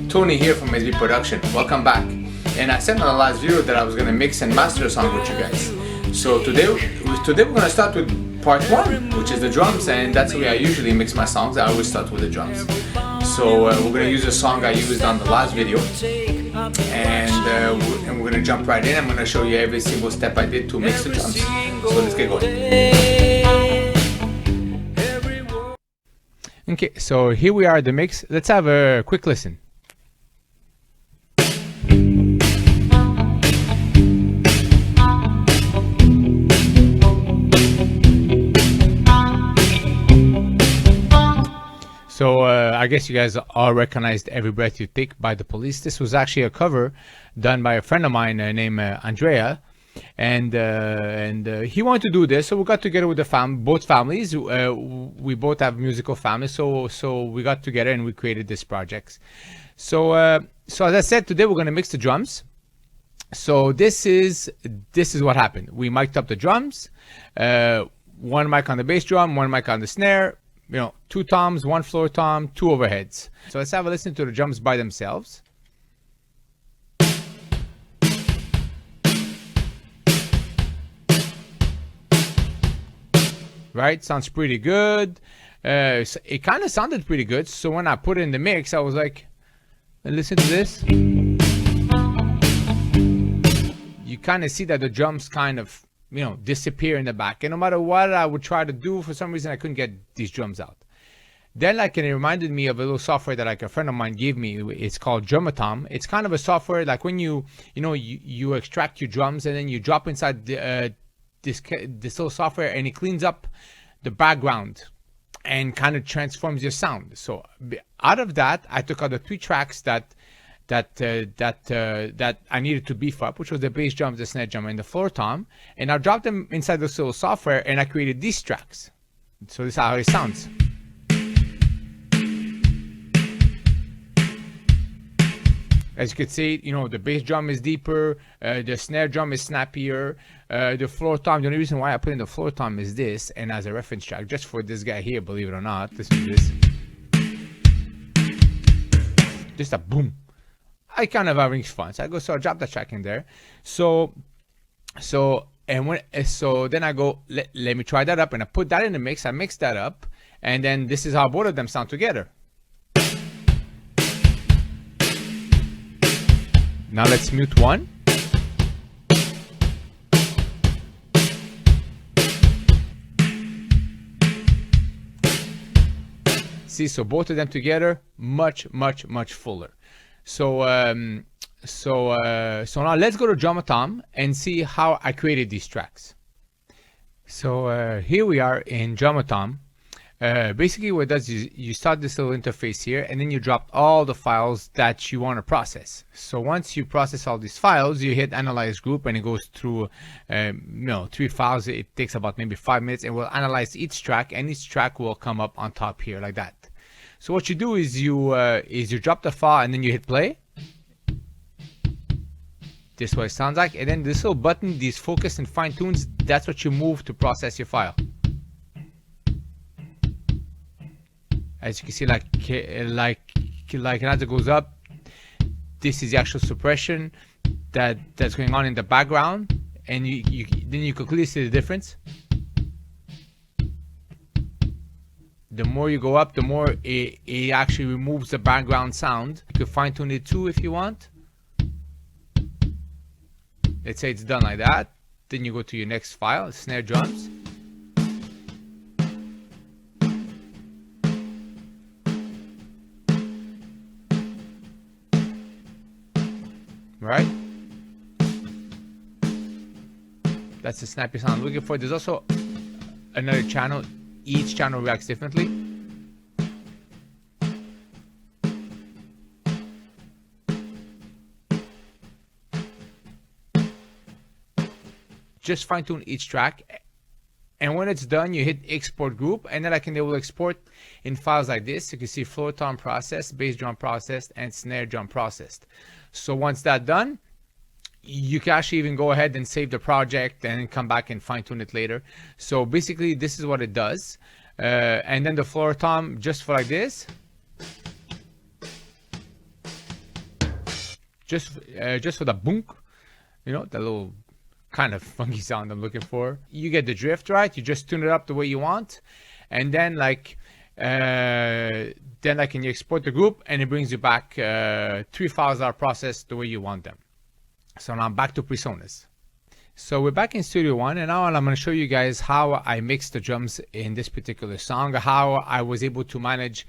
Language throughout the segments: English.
Tony here from SB Production. Welcome back. And I said in the last video that I was going to mix and master a song with you guys. So today we're going to start with part 1, which is the drums, and that's the way I usually mix my songs. I always start with the drums. So we're going to use a song I used on the last video, and we're going to jump right in. I'm going to show you every single step I did to mix the drums. So let's get going. Okay, so here we are at the mix. Let's have a quick listen. So I guess you guys all recognized Every Breath You Take by The Police. This was actually a cover done by a friend of mine named Andrea, and he wanted to do this, so we got together with both families. We both have musical families, so we got together and we created this project. So as I said, today we're going to mix the drums. So this is what happened. We mic'd up the drums, one mic on the bass drum, one mic on the snare. 2 toms, 1 floor tom, 2 overheads. So let's have a listen to the drums by themselves. Right, sounds pretty good. It kind of sounded pretty good. So when I put it in the mix, I was like, listen to this. You kind of see that the drums kind of disappear in the back, and no matter what I would try to do, for some reason I couldn't get these drums out. Then it reminded me of a little software that a friend of mine gave me. It's called Drumatom. It's kind of a software like when you extract your drums and then you drop inside this little software, and it cleans up the background and kind of transforms your sound. So out of that, I took out the 3 tracks that I needed to beef up, which was the bass drum, the snare drum, and the floor tom, and I dropped them inside this little software, and I created these tracks. So this is how it sounds. As you can see, the bass drum is deeper, the snare drum is snappier, the floor tom. The only reason why I put in the floor tom is this, and as a reference track, just for this guy here, believe it or not, listen to this. Just a boom. I kind of having fun, so I drop the track in there. So then I go, let me try that up, and I put that in the mix. I mix that up, and then this is how both of them sound together. Now let's mute one. See, so both of them together, much fuller. So now let's go to Drumatom and see how I created these tracks. So here we are in Drumatom. Basically what it does is you start this little interface here, and then you drop all the files that you want to process. So once you process all these files, you hit Analyze Group, and it goes through 3 files. It takes about maybe 5 minutes, and we'll analyze each track, and each track will come up on top here like that. So what you do is you drop the file, and then you hit play. This is what it sounds like, and then this little button, these focus and fine tunes, that's what you move to process your file. As you can see, like as it goes up, this is the actual suppression that's going on in the background, and then you can clearly see the difference. The more you go up, the more it actually removes the background sound. You can fine tune it too if you want. Let's say it's done like that. Then you go to your next file, snare drums. Right? That's the snappy sound I'm looking for. There's also another channel. Each channel reacts differently. Just fine tune each track, and when it's done, you hit Export Group, and then they will export in files like this. You can see floor tom processed, bass drum processed, and snare drum processed. So once that's done, you can actually even go ahead and save the project and come back and fine tune it later. So basically this is what it does. And then the floor tom, just for like this. just for the boonk, you know, the little kind of funky sound I'm looking for. You get the drift, right? You just tune it up the way you want, and then like can you export the group, and it brings you back 3 files that are processed the way you want them. So now I'm back to PreSonus. So we're back in Studio One, and now I'm going to show you guys how I mixed the drums in this particular song, how I was able to manage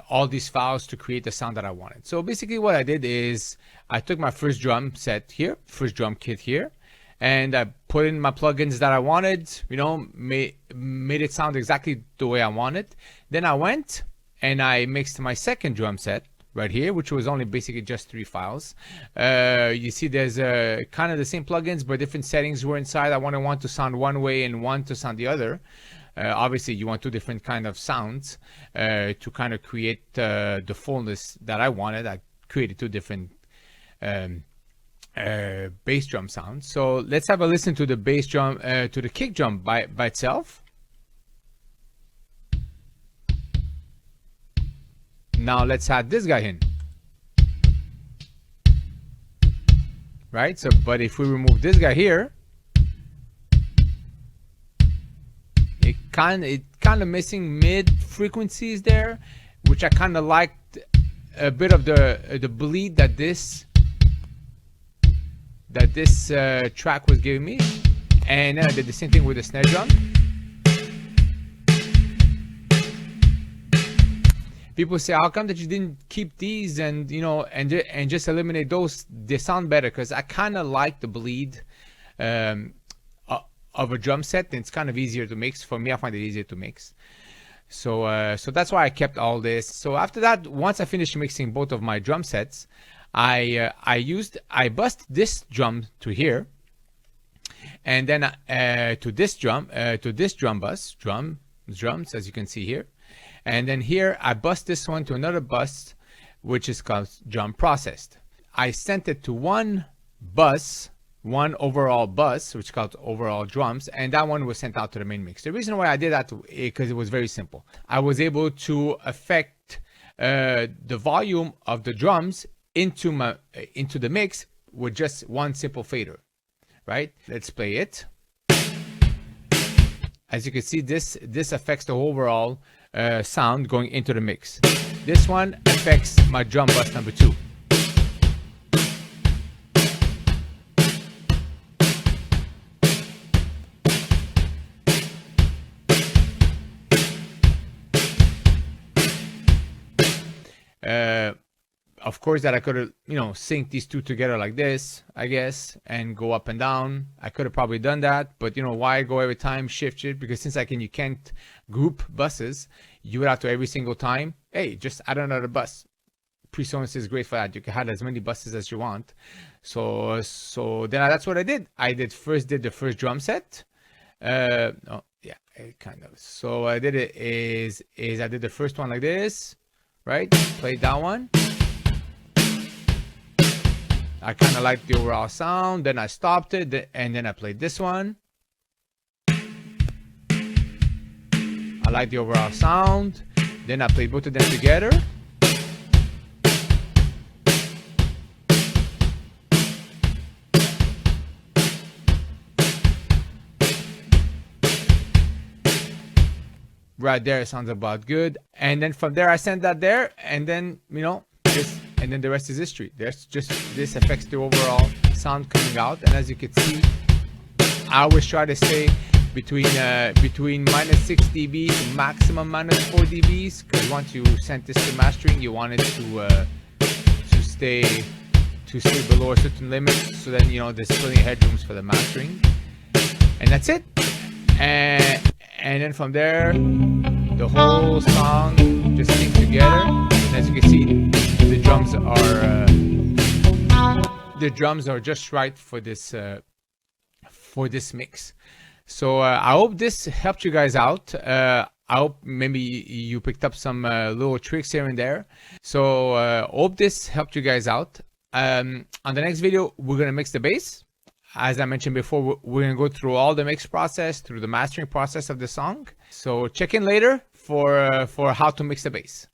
all these files to create the sound that I wanted. So basically what I did is I took my first drum set here, first drum kit here, and I put in my plugins that I wanted, you know, made it sound exactly the way I wanted. Then I went and I mixed my second drum set right here, which was only basically just 3 files. You see there's kind of the same plugins, but different settings were inside. I wanted one to sound one way and one to sound the other. Obviously you want 2 different kind of sounds to kind of create the fullness that I wanted. I created 2 different bass drum sounds. So let's have a listen to the bass drum, to the kick drum by itself. Now let's add this guy in, right? So, but if we remove this guy here, it kind of missing mid frequencies there, which I kind of liked a bit of the bleed that this track was giving me. And then I did the same thing with the snare drum. People say, how come that you didn't keep these and, you know, and just eliminate those? They sound better, because I kind of like the bleed of a drum set, and it's kind of easier to mix. For me, I find it easier to mix. So so that's why I kept all this. So after that, once I finished mixing both of my drum sets, I bust this drum to here, and then to this drum bus, drums, as you can see here. And then here I bust this one to another bus, which is called drum processed. I sent it to one bus, one overall bus, which is called overall drums, and that one was sent out to the main mix. The reason why I did that is because it was very simple. I was able to affect the volume of the drums into the mix with just one simple fader, right? Let's play it. As you can see, this affects the overall sound going into the mix. This one affects my drum bus number 2. Of course, that I could have, you know, sync these 2 together like this, I guess, and go up and down. I could have probably done that, but you know, why go every time, shift it? Because since you can't group buses, you would have to every single time, hey, just add another bus. PreSonus is great for that. You can add as many buses as you want. So then that's what I did. I did the first drum set. Oh yeah, kind of. So I did it is I did the first one like this, right? Played that one. I kind of liked the overall sound. Then I stopped it, and then I played this one. I like the overall sound. Then I played both of them together. Right there, it sounds about good. And then from there, I sent that there, and then, you know, and then the rest is history. There's just, this affects the overall sound coming out. And as you can see, I always try to stay between minus 6 dB to maximum minus 4 dBs, because once you send this to mastering, you want it to stay below a certain limit, so then, you know, there's plenty of headrooms for the mastering. And that's it. And then from there, the whole song just syncs together. And as you can see, the drums are just right for this mix. So I hope this helped you guys out. I hope maybe you picked up some little tricks here and there. So hope this helped you guys out. On the next video, we're gonna mix the bass. As I mentioned before, we're gonna go through all the mix process, through the mastering process of the song. So check in later for how to mix the bass.